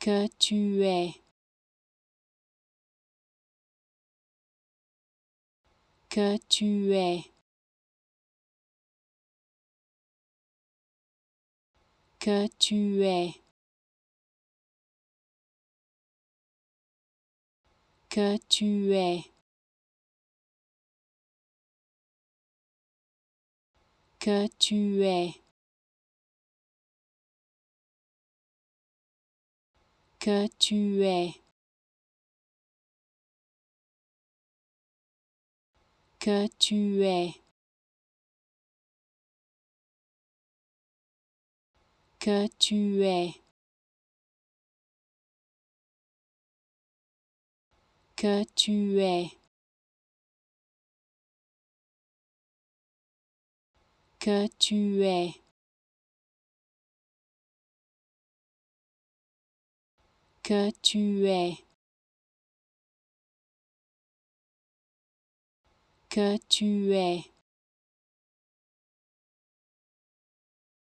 que tu es, que tu es, que tu es, que tu es, que tu es, que tu es, que tu es, que tu es, que tu es, que tu es, que tu es, que tu es,